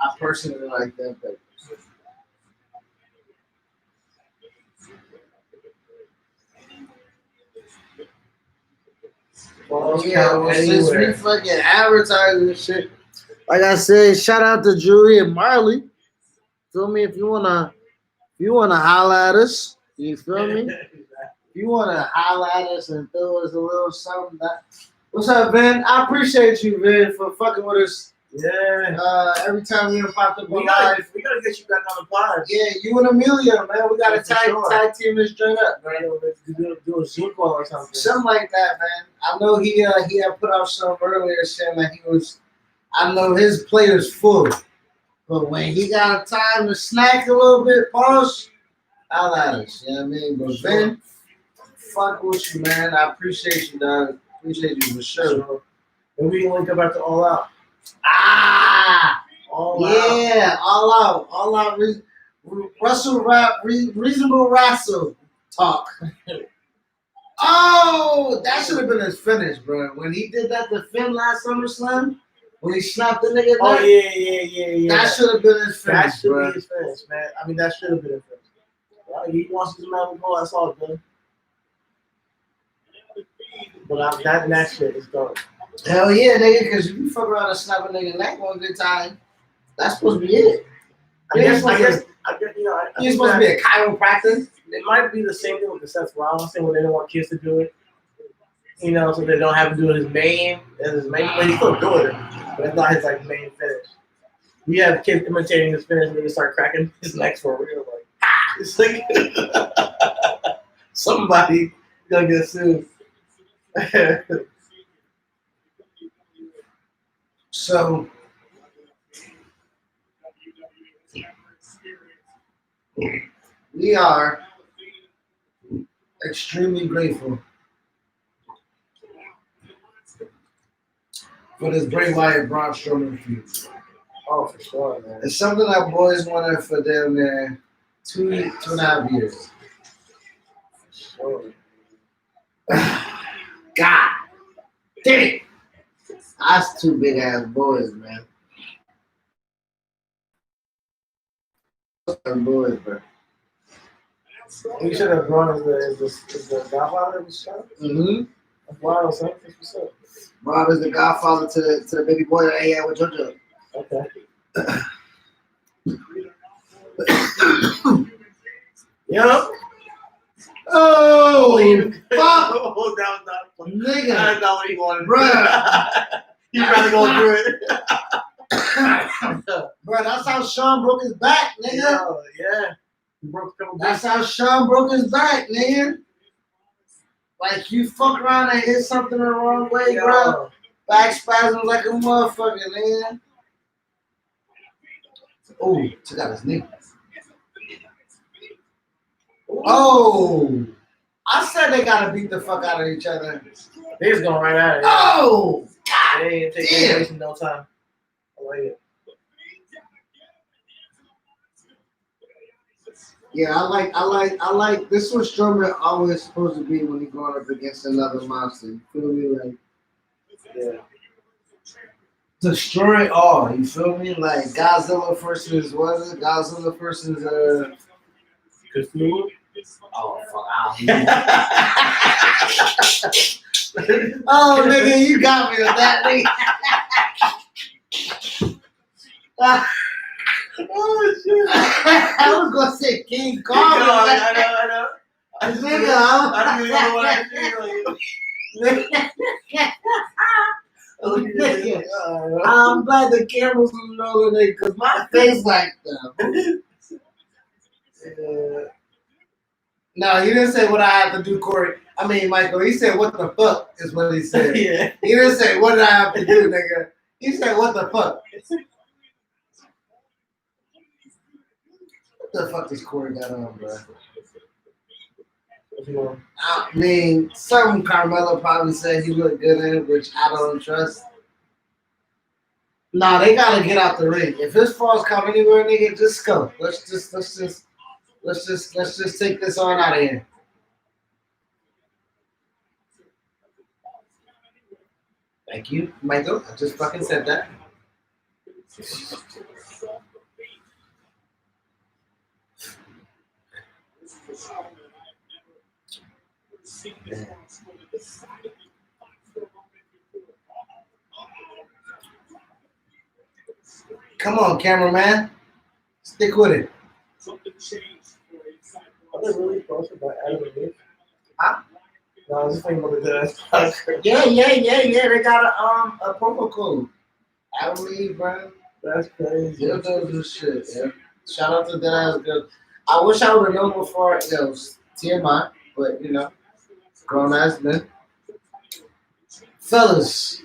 I personally like thin papers. Well, Since we fucking advertising shit. Like I said, shout out to Julian Marley. Feel me? If you wanna holla at us, you feel me? If you wanna holla at us and throw us a little something, what's up, Vin? I appreciate you, Vin, for fucking with us. Yeah. Every time you popped up We on gotta live. get you back on the pod. Yeah, you and Amelia, man. We gotta tag team this joint up, man. Do a Zoom call or something. Something like that, man. I know he had put out something earlier saying that I know his plate is full. But when he got time to snack a little bit, pause, I'll at us. You know what I mean? But Ben, fuck with you, man. I appreciate you, dog. Appreciate you for sure. Maybe we can link up after All Out. All out. Reasonable wrestle talk. Oh, that should have been his finish, bro. When he did that to Finn last SummerSlam, when he snapped the nigga Oh, back, yeah. that should have been his finish, That should bro. be his finish, man. I mean, that should have been his finish. Well, he wants his man to go, that's all good. But that shit is dope. Hell yeah, nigga, because if you fuck around and snap a nigga neck one good time, that's supposed to be it. I guess, you know, You're supposed to be a chiropractor. It might be the same thing with the Seth Rollins thing where they don't want kids to do it. You know, so they don't have to do it as main. But he's still doing it. But it's not his like main finish. We have kids imitating his finish and they start cracking his necks for real. Like, it's like somebody gonna get sued. So we are extremely grateful for this Bray Wyatt Braun Strowman feud. Oh, for sure, man. It's something I've always wanted for them there 2.5 years. Sure. God damn it. That's two big ass boys, man. Boys, bro. You should have Braun is the godfather of the show. Mm-hmm. That's wild, son. That's what's up. Rob is the godfather to the baby boy that he had with JoJo. Okay. Yeah. Oh, fuck. Oh, that was not funny. Nigga. That's not what he wanted. Bruh. He'd rather go through it. Bro, that's how Sean broke his back, nigga. Yeah. He broke a couple That's how Sean broke his back, nigga. Like, you fuck around and hit something the wrong way, bro. Back spasms like a motherfucker, nigga. Oh, took out his knee. Oh, I said they gotta beat the fuck out of each other. They just going right at it. Oh, They ain't taking damn. place in no time. I like it. yeah, I like. This was Strowman always supposed to be when he going up against another monster. You feel me? Like, Yeah. destroy all. You feel me? Like Godzilla versus what is it? Godzilla versus Cthulhu. Oh fuck! Oh nigga, you got me with that nigga. Oh shit! I was gonna say King Kong. I know. I Nigga, didn't even know what I did. I'm glad the cameras don't know that because my face like that. No, he didn't say what I have to do, Corey. I mean, Michael. He said, "What the fuck?" is what he said. Yeah. He didn't say, "What did I have to do, nigga?" He said, "What the fuck?" What the fuck does Corey got on, bro? I mean, some Carmelo probably said he looked good in it, which I don't trust. Nah, they gotta get out the ring. If his falls come anywhere, nigga, just go. Let's just take this on out of here. Thank you, Michael. I just fucking said that. Come on, cameraman. Stick with it. Are they really sponsored by Adam and Eve? Huh? No, I was just thinking about the dead podcast. Yeah. They got a promo code. Adam Eve, bro. That's crazy. They'll do shit, yeah. Shout out to that ass girl. I wish I would have known before, TMI, but grown ass men. Fellas,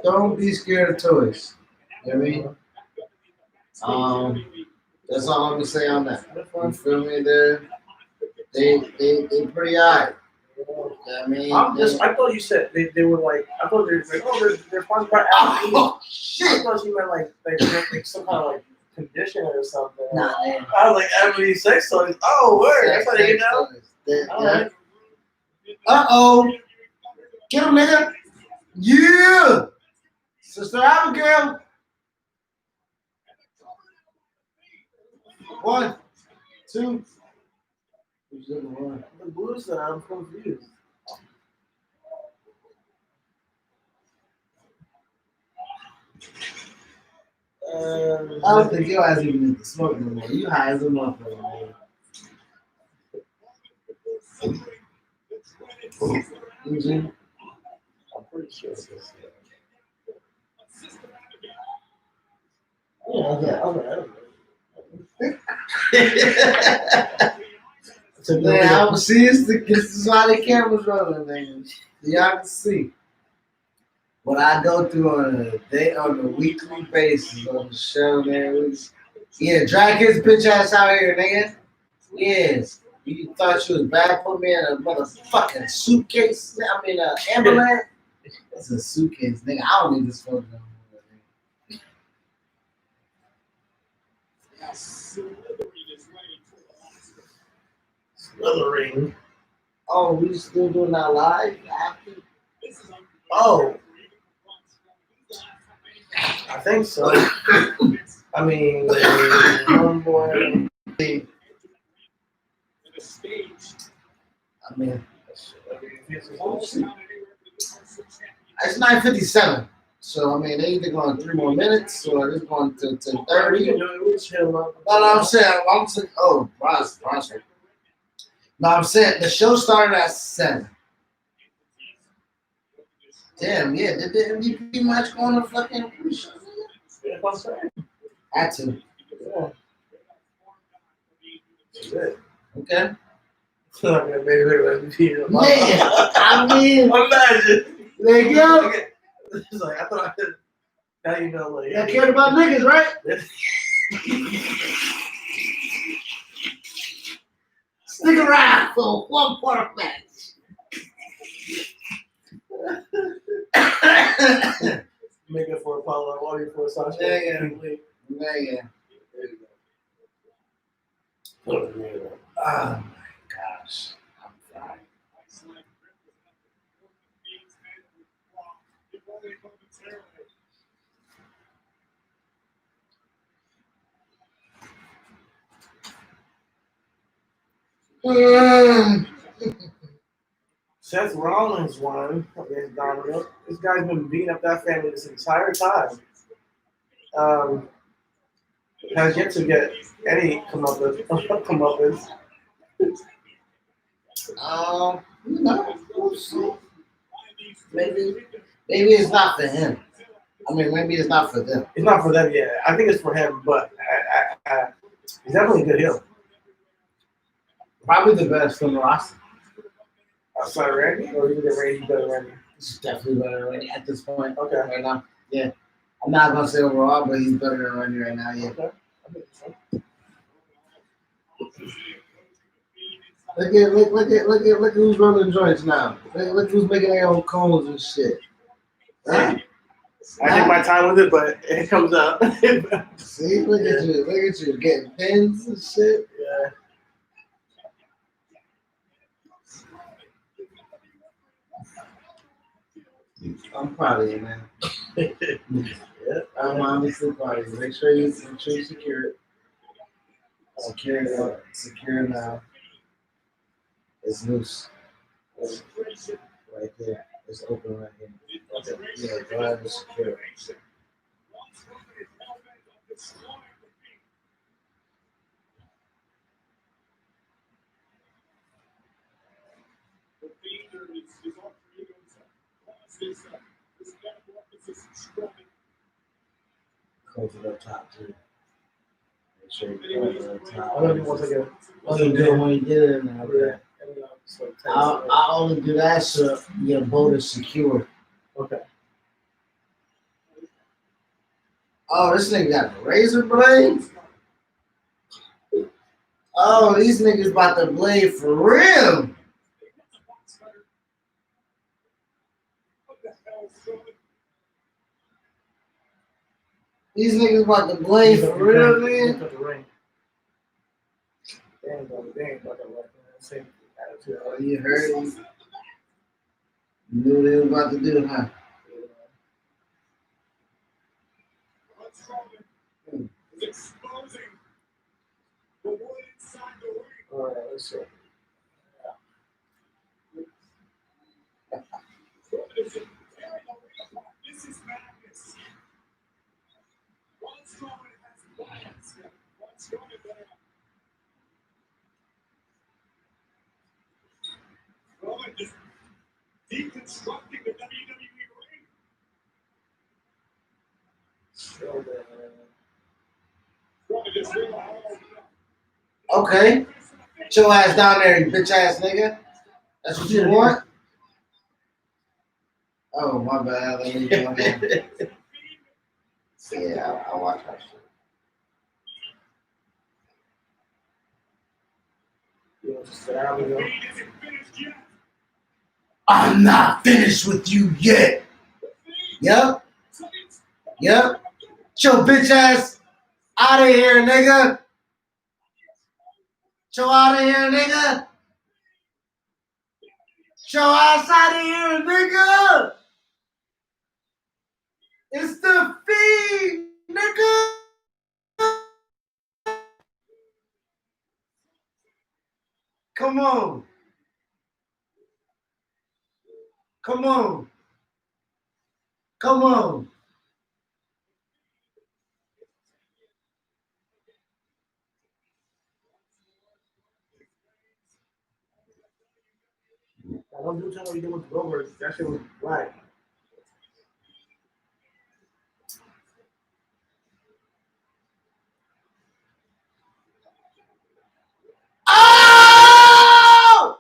don't be scared of toys. You know what I mean? That's all I'm gonna say on that. You feel me? They pretty alright. You know what I mean? I thought you said they were like, I thought they were like, oh, they're sponsored by Adam and Eve. Oh I shit! thought you meant like like some kind of like conditioner or something. Nah, I was like, Adam and Eve sex toys. Oh, word. That's how they get down. Alright. Uh-oh. Get him, nigga. Yeah. Sister Abigail. 1, 2. Who's in the one? The blue side, I'm confused. I don't think your ass even need to smoke no more. You high as a motherfucker, man. Mhm. I'm pretty sure it's this. Yeah, I don't know. Man, I'm see this is why the camera's rolling, man. Y'all can see what I go through on a weekly basis on the show, man. Yeah, drag his bitch ass out here, nigga. Yes. You thought you was bad, put me in a motherfucking suitcase. I mean, ambulance. It's a suitcase, nigga. I don't need this photo no more, nigga. Slithering. Oh, we still doing that live after? Oh. I think so. I mean, homeboy. I mean, it's 9:57. So I mean, they either going 3 more minutes or it's going to 30. No, I'm saying, oh, Bronson. No, I'm saying the show started at 7. Damn, yeah. Did the MVP match go on a fucking cruise ship? Had to. Yeah. Shit. Okay. Maybe. Yeah, I mean, Imagine. like, yo, It's like, I thought I could. Now you know, like. I cared about niggas, right? Stick around for one part match. Make it for Apollo, Warrior for Sasha. Yeah. Oh my gosh. I'm fried. Mm. Seth Rollins won against Dominic. This guy's been beating up that family this entire time. Um, has yet to get any comeuppance. You know, we'll see. Maybe it's not for him. I mean, maybe it's not for them. It's not for them yet. I think it's for him, but he's definitely a good heel. Probably the best from the roster. Outside of Randy, or you think Randy's better than Randy? He's definitely better than Randy at this point. Okay. Right now. Yeah. I'm not gonna say overall, but he's better than Randy right now. Yeah. Okay. I think so. Look at who's running joints now. Look who's making their own cones and shit. Huh? I take my time with it, but it comes out. See, look at you getting pins and shit. Yeah. I'm proud of you, man. Yeah. I'm honestly proud of you. Make sure you secure it. Secure it up. Secure it now. It's loose. Right there. It's open right here. Okay. Yeah, go ahead and secure it. Close it up top too. Make sure you close it up top. I'm gonna do once again. Wasn't good when you did it now. Okay. I only do that so your boat is secure. Okay. Oh, this nigga got razor blades? Oh, these niggas about to blade for real. These niggas about to blade for real, man. Damn, bro, they ain't about to like that same attitude. Oh, you heard him. You knew what they were about to do, huh? All right, let's see. Deconstructing the WWE ring. Okay. Get your ass down there, you bitch ass nigga. That's what you want? Oh, my bad. Let me go ahead. Yeah, I'll watch that shit. I'm not finished with you yet. Yep. Get your bitch ass out of here, nigga. Get your out of here, nigga. Get your ass out of here, nigga. It's the Fiend, nigga. Come on. Come on. Come on. I don't do tell what you did with the Goldberg. That shit was right. Oh!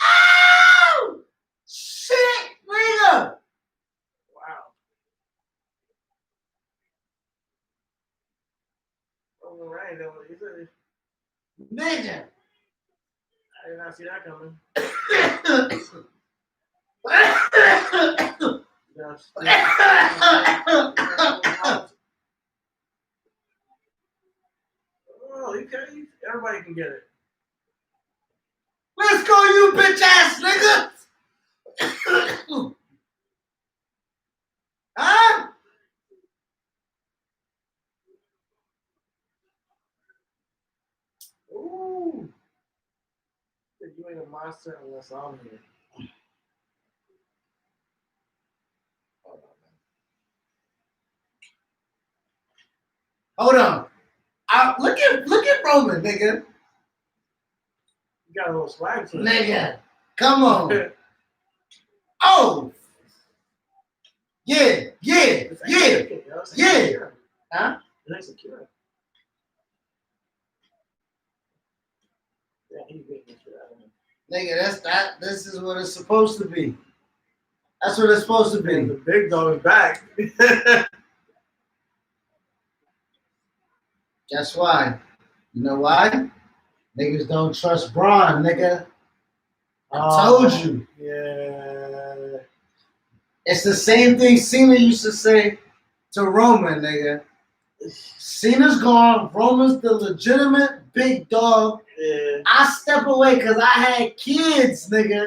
Oh! Shit, nigga. Wow. Oh, right. That was, Nigga. I did not see that coming. Oh, okay. Everybody can get it. Let's go, you bitch ass nigga. Huh? Why is there less on here? Hold on. Look at Roman, nigga. You got a little swag to it. Nigga, come on. Oh. Yeah. It's insecure, yo. It's Yeah. insecure. Huh? It's insecure. Yeah, he's being insecure. I don't know. Nigga, this is what it's supposed to be. That's what it's supposed to Man, be. the big dog is back. Guess why? You know why? Niggas don't trust Braun, nigga. I told you. Yeah. It's the same thing Cena used to say to Roman, nigga. Cena's gone. Roman's the legitimate big dog. Yeah. I step away because I had kids, nigga.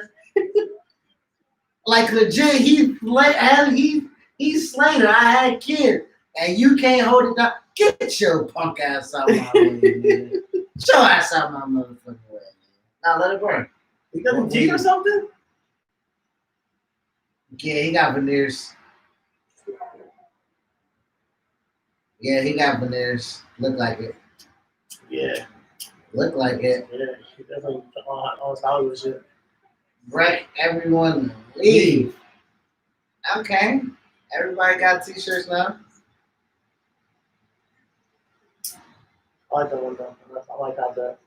Like legit, Heath Slater, I had kids. And you can't hold it down. Get your punk ass out my way, nigga. Get your ass out my motherfucking way. Now let it burn. He got a teeth or something? Yeah, he got veneers. Yeah, he got veneers. Look like it. Yeah. Look like it. Yeah. He definitely on his Hollywood shit. Break everyone leave. Okay. Everybody got t-shirts now. I like that one though. I like how that.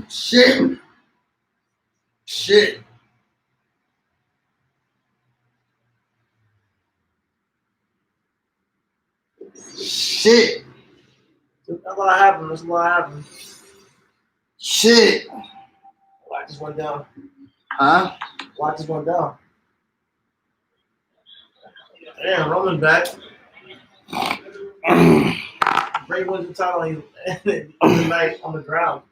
Shit. Shit. Shit. That's a lot happened. That's a lot happened. Shit. Watch this one down. Huh? Watch this one down. Damn, Roman's back. Bray wins the title on the night on the ground.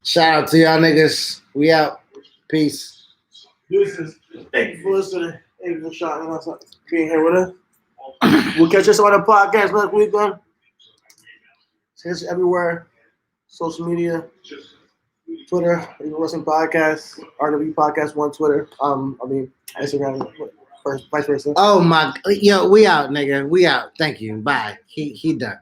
Shout out to y'all niggas. We out. Peace. Deuces. Thank you for listening. Thank you for shouting us up, being here with us. We'll catch us on the podcast next week, man. See us everywhere. Social media. Twitter, Evil Wrestling Podcast, RW Podcast 1 Twitter. Instagram, vice versa. Oh my, yo, we out, nigga. We out. Thank you. Bye. He done.